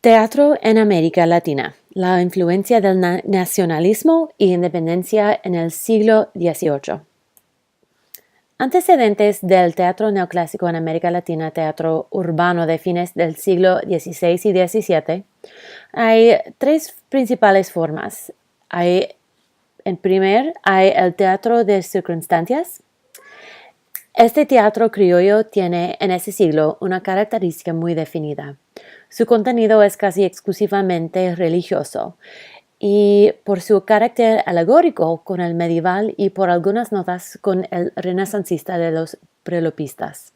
Teatro en América Latina. La influencia del nacionalismo e independencia en el siglo XVIII. Antecedentes del teatro neoclásico en América Latina, teatro urbano de fines del siglo XVI y XVII, hay tres principales formas. Hay el teatro de circunstancias. Este teatro criollo tiene en ese siglo una característica muy definida. Su contenido es casi exclusivamente religioso y por su carácter alegórico con el medieval y por algunas notas con el renacencista de los prelopistas.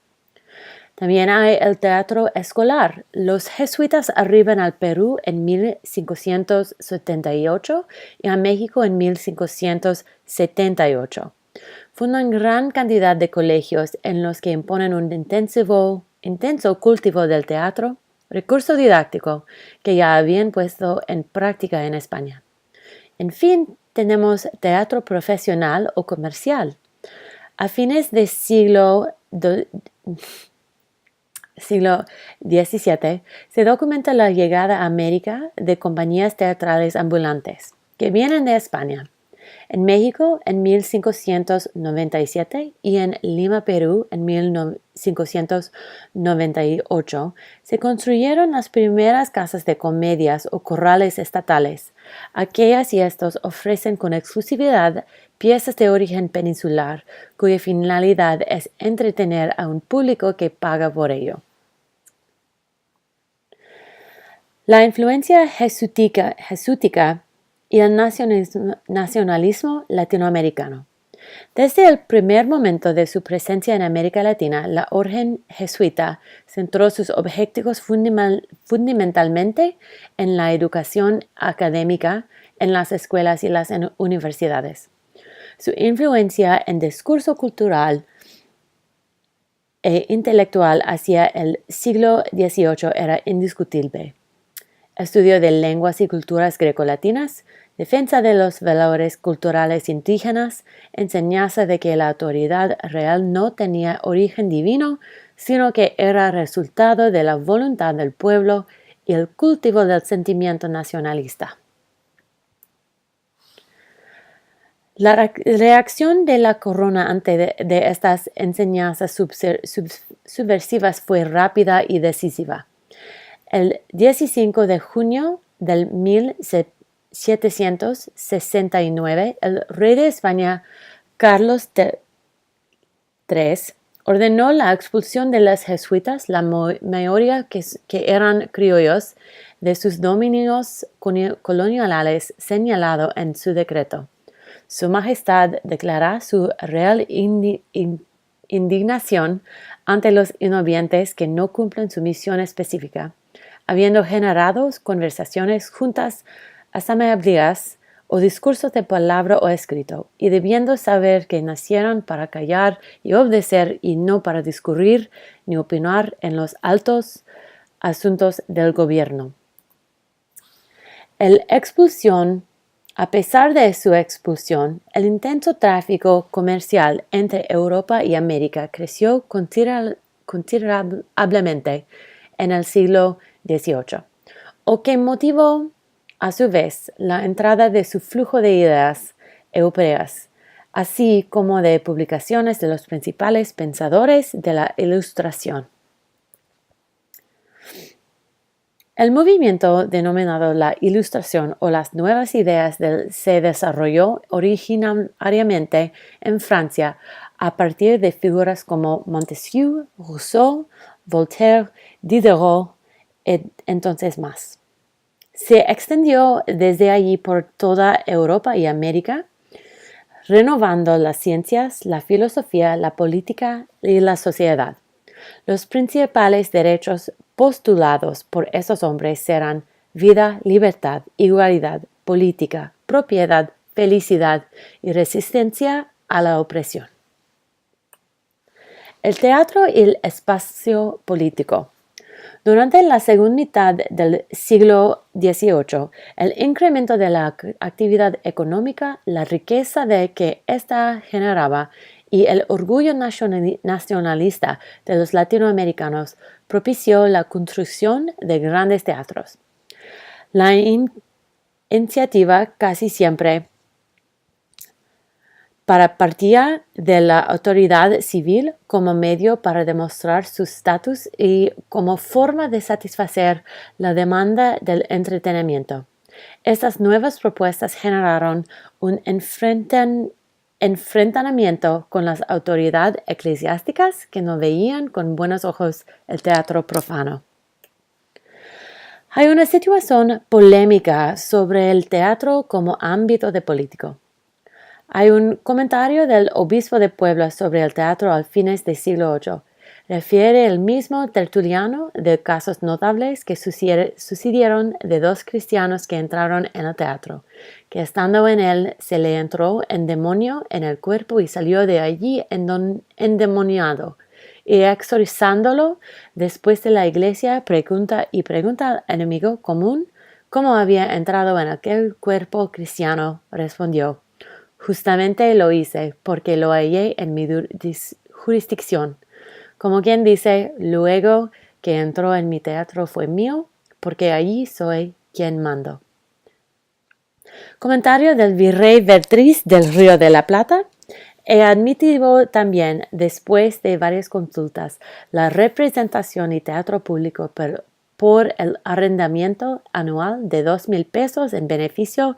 También hay el teatro escolar. Los jesuitas arriban al Perú en 1578 y a México en 1578. Fundan gran cantidad de colegios en los que imponen un intenso cultivo del teatro, recurso didáctico que ya habían puesto en práctica en España. En fin, tenemos teatro profesional o comercial. A fines del siglo XVII se documenta la llegada a América de compañías teatrales ambulantes que vienen de España. En México en 1597 y en Lima, Perú en 1598 se construyeron las primeras casas de comedias o corrales estatales. Aquellas y estos ofrecen con exclusividad piezas de origen peninsular cuya finalidad es entretener a un público que paga por ello. La influencia jesútica y el nacionalismo latinoamericano. Desde el primer momento de su presencia en América Latina, la orden jesuita centró sus objetivos fundamentalmente en la educación académica en las escuelas y las universidades. Su influencia en discurso cultural e intelectual hacia el siglo XVIII era indiscutible. Estudio de lenguas y culturas grecolatinas, defensa de los valores culturales indígenas, enseñanza de que la autoridad real no tenía origen divino, sino que era resultado de la voluntad del pueblo y el cultivo del sentimiento nacionalista. La reacción de la corona ante de estas enseñanzas subversivas fue rápida y decisiva. El 15 de junio del 1769, el rey de España, Carlos III, ordenó la expulsión de los jesuitas, la mayoría que eran criollos, de sus dominios coloniales señalado en su decreto. Su Majestad declara su real indignación ante los inobedientes que no cumplen su misión específica, habiendo generado conversaciones juntas, asambleas o discursos de palabra o escrito, y debiendo saber que nacieron para callar y obedecer y no para discurrir ni opinar en los altos asuntos del gobierno. A pesar de su expulsión, el intenso tráfico comercial entre Europa y América creció considerablemente en el siglo XVIII, o que motivó a su vez la entrada de su flujo de ideas europeas, así como de publicaciones de los principales pensadores de la Ilustración. El movimiento denominado la Ilustración o las nuevas ideas se desarrolló originariamente en Francia a partir de figuras como Montesquieu, Rousseau, Voltaire, Diderot, entonces más. Se extendió desde allí por toda Europa y América, renovando las ciencias, la filosofía, la política y la sociedad. Los principales derechos postulados por esos hombres serán vida, libertad, igualdad, política, propiedad, felicidad y resistencia a la opresión. El teatro y el espacio político. Durante la segunda mitad del siglo XVIII, el incremento de la actividad económica, la riqueza de que ésta generaba y el orgullo nacionalista de los latinoamericanos propició la construcción de grandes teatros. La iniciativa casi siempre partía de la autoridad civil como medio para demostrar su estatus y como forma de satisfacer la demanda del entretenimiento. Estas nuevas propuestas generaron un enfrentamiento con las autoridades eclesiásticas que no veían con buenos ojos el teatro profano. Hay una situación polémica sobre el teatro como ámbito de político. Hay un comentario del obispo de Puebla sobre el teatro al fines del siglo VIII. Refiere el mismo Tertuliano de casos notables que sucedieron de dos cristianos que entraron en el teatro, que estando en él se le entró un demonio en el cuerpo y salió de allí endemoniado. Y exorcizándolo, después de la iglesia pregunta al enemigo común cómo había entrado en aquel cuerpo cristiano. Respondió: justamente lo hice, porque lo hallé en mi jurisdicción. Como quien dice, luego que entró en mi teatro fue mío, porque allí soy quien mando. Comentario del virrey Vertriz del Río de la Plata. He admitido también, después de varias consultas, la representación y teatro público por el arrendamiento anual de 2,000 pesos en beneficio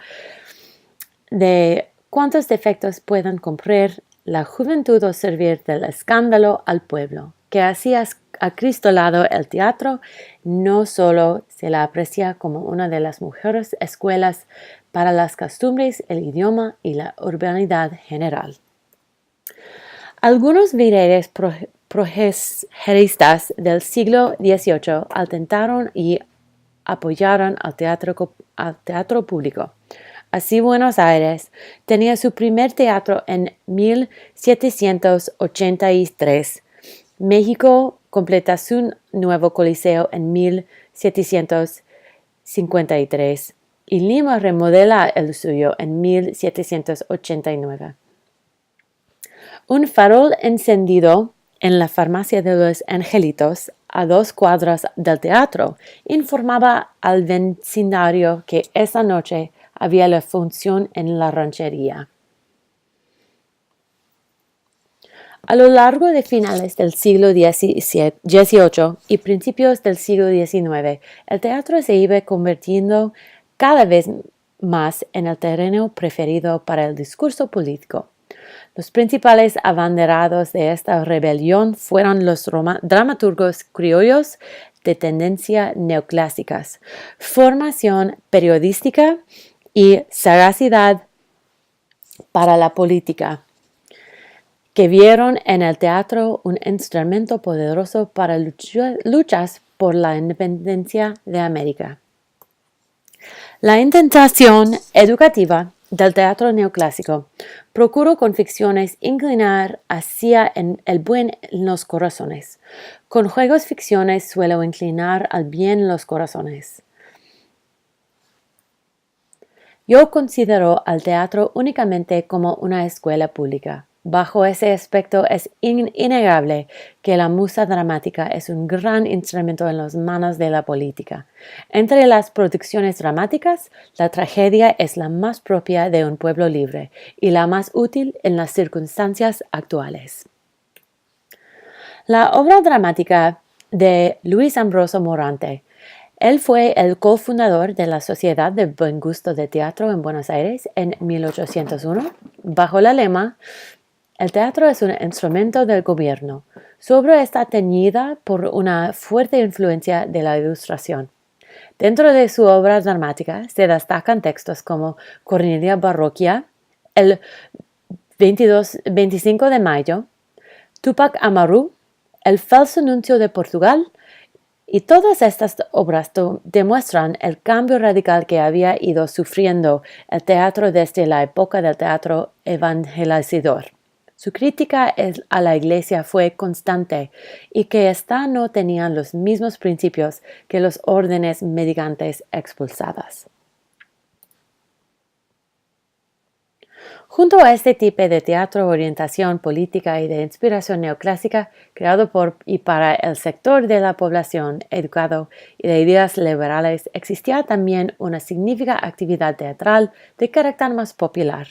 de cuantos defectos puedan cumplir la juventud o servir del escándalo al pueblo, que así acristolado el teatro no solo se la aprecia como una de las mejores escuelas para las costumbres, el idioma y la urbanidad general. Algunos virreyes progeristas del siglo XVIII atentaron y apoyaron al teatro público. Así, Buenos Aires tenía su primer teatro en 1783. México completa su nuevo coliseo en 1753 y Lima remodela el suyo en 1789. Un farol encendido en la farmacia de los Angelitos, a 2 cuadras del teatro, informaba al vecindario que esa noche había la función en la ranchería. A lo largo de finales del siglo XVIII y principios del siglo XIX, el teatro se iba convirtiendo cada vez más en el terreno preferido para el discurso político. Los principales abanderados de esta rebelión fueron los dramaturgos criollos de tendencia neoclásicas, formación periodística y sagacidad para la política, que vieron en el teatro un instrumento poderoso para luchas por la independencia de América. La intentación educativa del teatro neoclásico procuró con ficciones inclinar hacia el bien en los corazones. Con juegos ficciones suele inclinar al bien en los corazones. Yo considero al teatro únicamente como una escuela pública. Bajo ese aspecto es innegable que la musa dramática es un gran instrumento en las manos de la política. Entre las producciones dramáticas, la tragedia es la más propia de un pueblo libre y la más útil en las circunstancias actuales. La obra dramática de Luis Ambrosio Morante. Él fue el cofundador de la Sociedad de Buen Gusto de Teatro en Buenos Aires en 1801, bajo la lema «El teatro es un instrumento del gobierno». Su obra está teñida por una fuerte influencia de la Ilustración. Dentro de su obra dramática se destacan textos como Cornelia Parroquia, el 25 de mayo, Túpac Amaru, El falso nuncio de Portugal, y todas estas obras demuestran el cambio radical que había ido sufriendo el teatro desde la época del teatro evangelizador. Su crítica a la Iglesia fue constante y que ésta no tenía los mismos principios que los órdenes mendicantes expulsadas. Junto a este tipo de teatro, orientación política y de inspiración neoclásica, creado por y para el sector de la población educado y de ideas liberales, existía también una significativa actividad teatral de carácter más popular.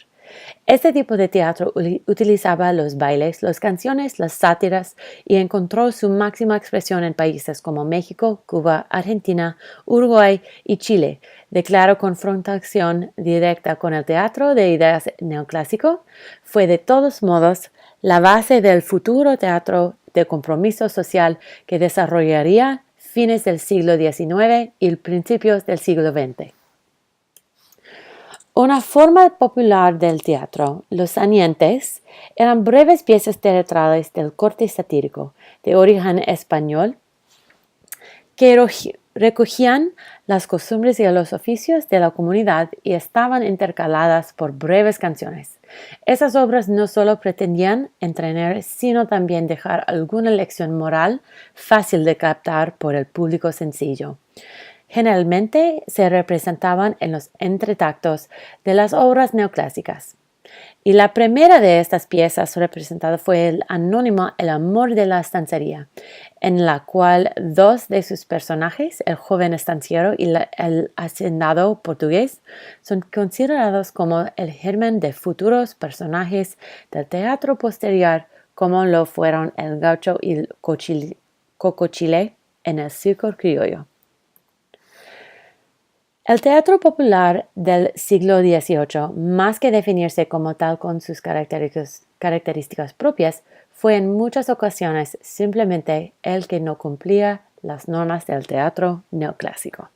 Este tipo de teatro utilizaba los bailes, las canciones, las sátiras y encontró su máxima expresión en países como México, Cuba, Argentina, Uruguay y Chile. De clara confrontación directa con el teatro de ideas neoclásico, fue de todos modos la base del futuro teatro de compromiso social que desarrollaría fines del siglo XIX y principios del siglo XX. Una forma popular del teatro, los sanientes, eran breves piezas teatrales del corte satírico, de origen español, que recogían las costumbres y los oficios de la comunidad y estaban intercaladas por breves canciones. Esas obras no solo pretendían entretener, sino también dejar alguna lección moral fácil de captar por el público sencillo. Generalmente se representaban en los entretactos de las obras neoclásicas. Y la primera de estas piezas representada fue el anónimo El amor de la estanciera, en la cual dos de sus personajes, el joven estanciero y el hacendado portugués, son considerados como el germen de futuros personajes del teatro posterior, como lo fueron el gaucho y el cocochile en el circo criollo. El teatro popular del siglo XVIII, más que definirse como tal con sus características propias, fue en muchas ocasiones simplemente el que no cumplía las normas del teatro neoclásico.